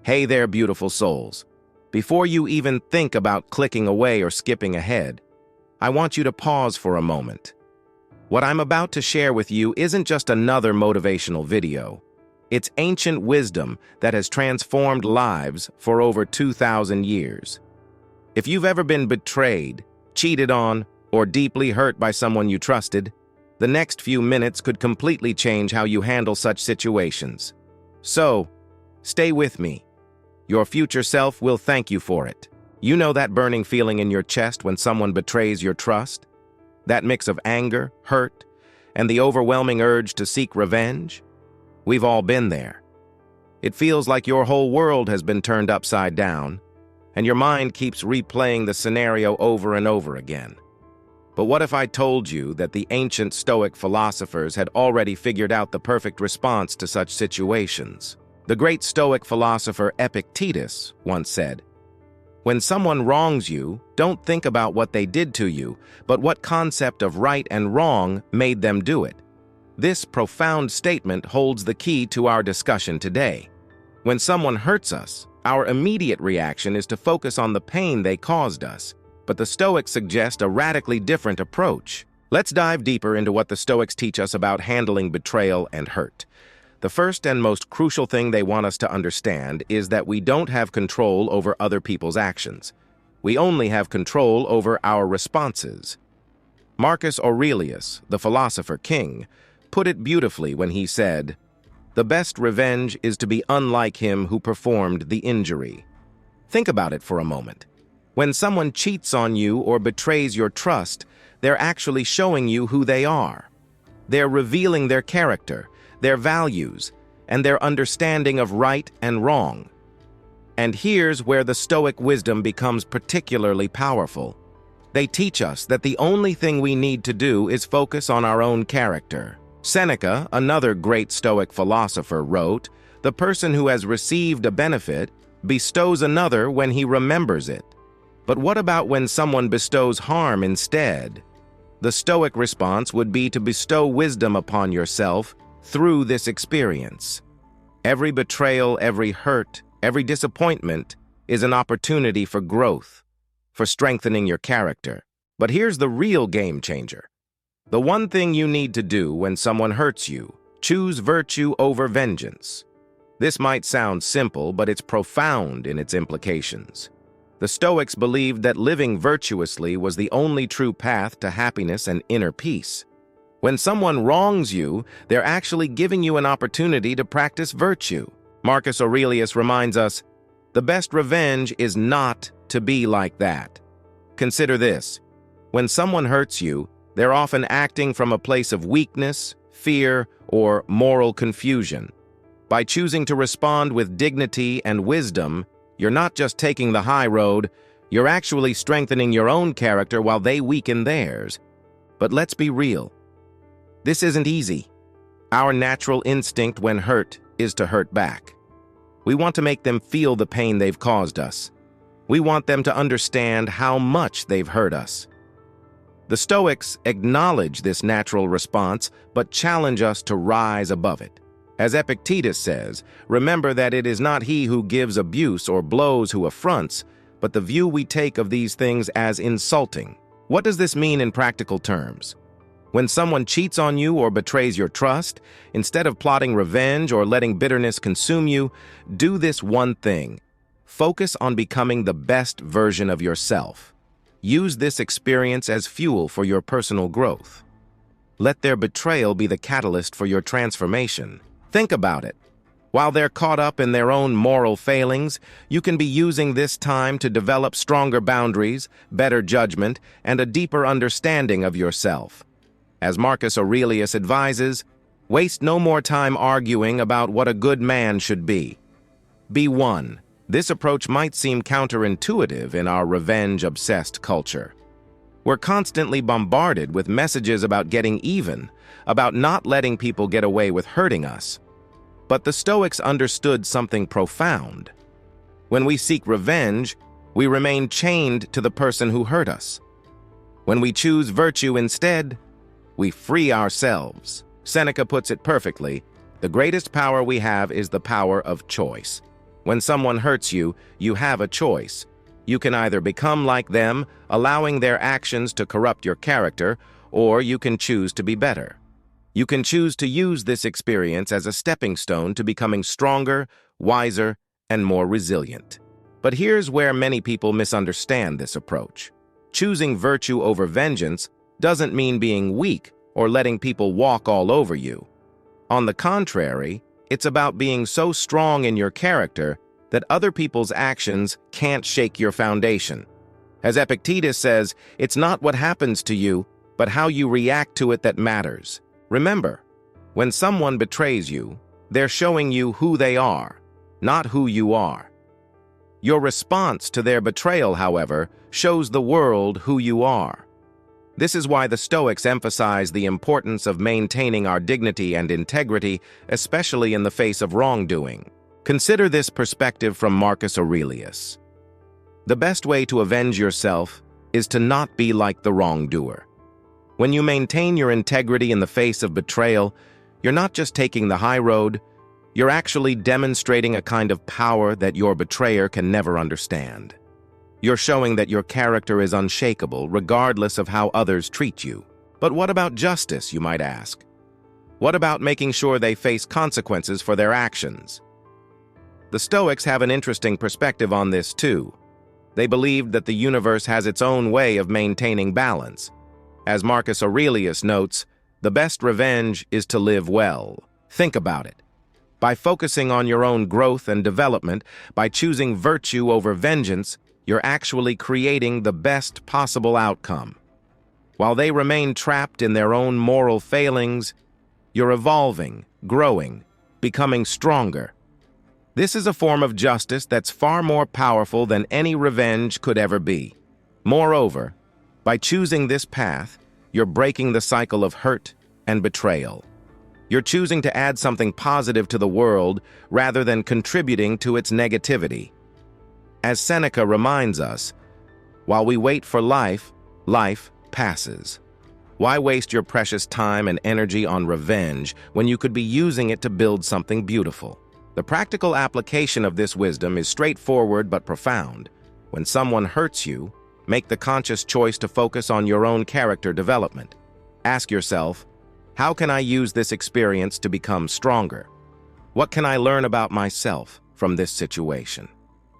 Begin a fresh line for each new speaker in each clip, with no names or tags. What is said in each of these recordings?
Hey there, beautiful souls. Before you even think about clicking away or skipping ahead, I want you to pause for a moment. What I'm about to share with you isn't just another motivational video. It's ancient wisdom that has transformed lives for over 2,000 years. If you've ever been betrayed, cheated on, or deeply hurt by someone you trusted, the next few minutes could completely change how you handle such situations. So, stay with me. Your future self will thank you for it. You know that burning feeling in your chest when someone betrays your trust? That mix of anger, hurt, and the overwhelming urge to seek revenge? We've all been there. It feels like your whole world has been turned upside down, and your mind keeps replaying the scenario over and over again. But what if I told you that the ancient Stoic philosophers had already figured out the perfect response to such situations? The great Stoic philosopher Epictetus once said, "When someone wrongs you, don't think about what they did to you, but what concept of right and wrong made them do it." This profound statement holds the key to our discussion today. When someone hurts us, our immediate reaction is to focus on the pain they caused us, but the Stoics suggest a radically different approach. Let's dive deeper into what the Stoics teach us about handling betrayal and hurt. The first and most crucial thing they want us to understand is that we don't have control over other people's actions. We only have control over our responses. Marcus Aurelius, the philosopher king, put it beautifully when he said, "The best revenge is to be unlike him who performed the injury." Think about it for a moment. When someone cheats on you or betrays your trust, they're actually showing you who they are. They're revealing their character, their values, and their understanding of right and wrong. And here's where the Stoic wisdom becomes particularly powerful. They teach us that the only thing we need to do is focus on our own character. Seneca, another great Stoic philosopher, wrote, "The person who has received a benefit bestows another when he remembers it." But what about when someone bestows harm instead? The Stoic response would be to bestow wisdom upon yourself through this experience. Every betrayal, every hurt, every disappointment is an opportunity for growth, for strengthening your character. But here's the real game changer. The one thing you need to do when someone hurts you: choose virtue over vengeance. This might sound simple, but it's profound in its implications. The Stoics believed that living virtuously was the only true path to happiness and inner peace. When someone wrongs you, they're actually giving you an opportunity to practice virtue. Marcus Aurelius reminds us, "The best revenge is not to be like that." Consider this. When someone hurts you, they're often acting from a place of weakness, fear, or moral confusion. By choosing to respond with dignity and wisdom, you're not just taking the high road, you're actually strengthening your own character while they weaken theirs. But let's be real. This isn't easy. Our natural instinct when hurt is to hurt back. We want to make them feel the pain they've caused us. We want them to understand how much they've hurt us. The Stoics acknowledge this natural response, but challenge us to rise above it. As Epictetus says, remember that it is not he who gives abuse or blows who affronts, but the view we take of these things as insulting. What does this mean in practical terms? When someone cheats on you or betrays your trust, instead of plotting revenge or letting bitterness consume you, do this one thing. Focus on becoming the best version of yourself. Use this experience as fuel for your personal growth. Let their betrayal be the catalyst for your transformation. Think about it. While they're caught up in their own moral failings, you can be using this time to develop stronger boundaries, better judgment, and a deeper understanding of yourself. As Marcus Aurelius advises, waste no more time arguing about what a good man should be. Be one. This approach might seem counterintuitive in our revenge-obsessed culture. We're constantly bombarded with messages about getting even, about not letting people get away with hurting us. But the Stoics understood something profound. When we seek revenge, we remain chained to the person who hurt us. When we choose virtue instead, we free ourselves. Seneca puts it perfectly, the greatest power we have is the power of choice. When someone hurts you, you have a choice. You can either become like them, allowing their actions to corrupt your character, or you can choose to be better. You can choose to use this experience as a stepping stone to becoming stronger, wiser, and more resilient. But here's where many people misunderstand this approach. Choosing virtue over vengeance doesn't mean being weak or letting people walk all over you. On the contrary, it's about being so strong in your character that other people's actions can't shake your foundation. As Epictetus says, it's not what happens to you, but how you react to it that matters. Remember, when someone betrays you, they're showing you who they are, not who you are. Your response to their betrayal, however, shows the world who you are. This is why the Stoics emphasize the importance of maintaining our dignity and integrity, especially in the face of wrongdoing. Consider this perspective from Marcus Aurelius. The best way to avenge yourself is to not be like the wrongdoer. When you maintain your integrity in the face of betrayal, you're not just taking the high road, you're actually demonstrating a kind of power that your betrayer can never understand. You're showing that your character is unshakable regardless of how others treat you. But what about justice, you might ask? What about making sure they face consequences for their actions? The Stoics have an interesting perspective on this too. They believed that the universe has its own way of maintaining balance. As Marcus Aurelius notes, the best revenge is to live well. Think about it. By focusing on your own growth and development, by choosing virtue over vengeance, you're actually creating the best possible outcome. While they remain trapped in their own moral failings, you're evolving, growing, becoming stronger. This is a form of justice that's far more powerful than any revenge could ever be. Moreover, by choosing this path, you're breaking the cycle of hurt and betrayal. You're choosing to add something positive to the world rather than contributing to its negativity. As Seneca reminds us, while we wait for life, life passes. Why waste your precious time and energy on revenge when you could be using it to build something beautiful? The practical application of this wisdom is straightforward but profound. When someone hurts you, make the conscious choice to focus on your own character development. Ask yourself, how can I use this experience to become stronger? What can I learn about myself from this situation?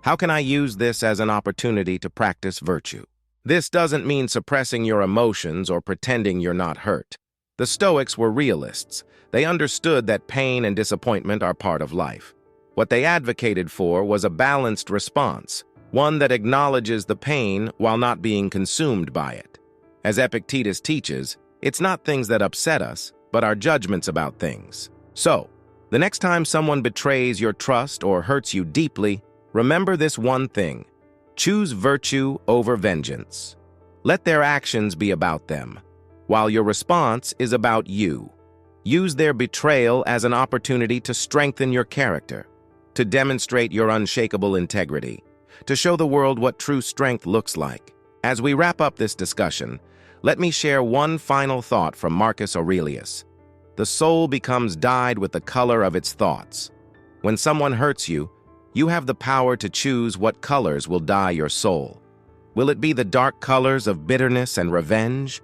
How can I use this as an opportunity to practice virtue? This doesn't mean suppressing your emotions or pretending you're not hurt. The Stoics were realists. They understood that pain and disappointment are part of life. What they advocated for was a balanced response, one that acknowledges the pain while not being consumed by it. As Epictetus teaches, it's not things that upset us, but our judgments about things. So, the next time someone betrays your trust or hurts you deeply, remember this one thing: choose virtue over vengeance. Let their actions be about them, while your response is about you. Use their betrayal as an opportunity to strengthen your character, to demonstrate your unshakable integrity, to show the world what true strength looks like. As we wrap up this discussion, let me share one final thought from Marcus Aurelius. The soul becomes dyed with the color of its thoughts. When someone hurts you, you have the power to choose what colors will dye your soul. Will it be the dark colors of bitterness and revenge?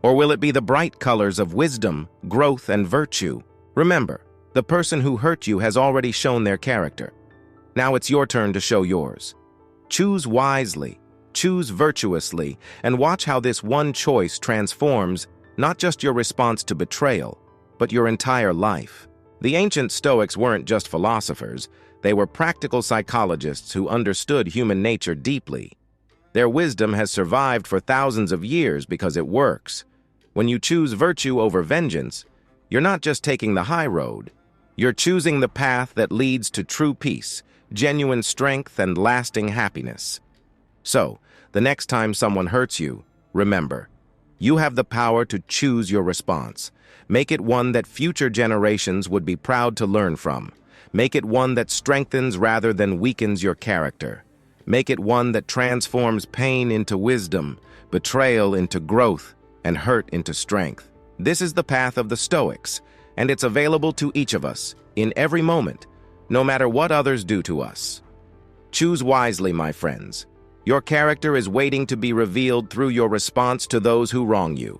Or will it be the bright colors of wisdom, growth, and virtue? Remember, the person who hurt you has already shown their character. Now it's your turn to show yours. Choose wisely, choose virtuously, and watch how this one choice transforms not just your response to betrayal, but your entire life. The ancient Stoics weren't just philosophers. They were practical psychologists who understood human nature deeply. Their wisdom has survived for thousands of years because it works. When you choose virtue over vengeance, you're not just taking the high road. You're choosing the path that leads to true peace, genuine strength, and lasting happiness. So, the next time someone hurts you, remember, you have the power to choose your response. Make it one that future generations would be proud to learn from. Make it one that strengthens rather than weakens your character. Make it one that transforms pain into wisdom, betrayal into growth, and hurt into strength. This is the path of the Stoics, and it's available to each of us, in every moment, no matter what others do to us. Choose wisely, my friends. Your character is waiting to be revealed through your response to those who wrong you.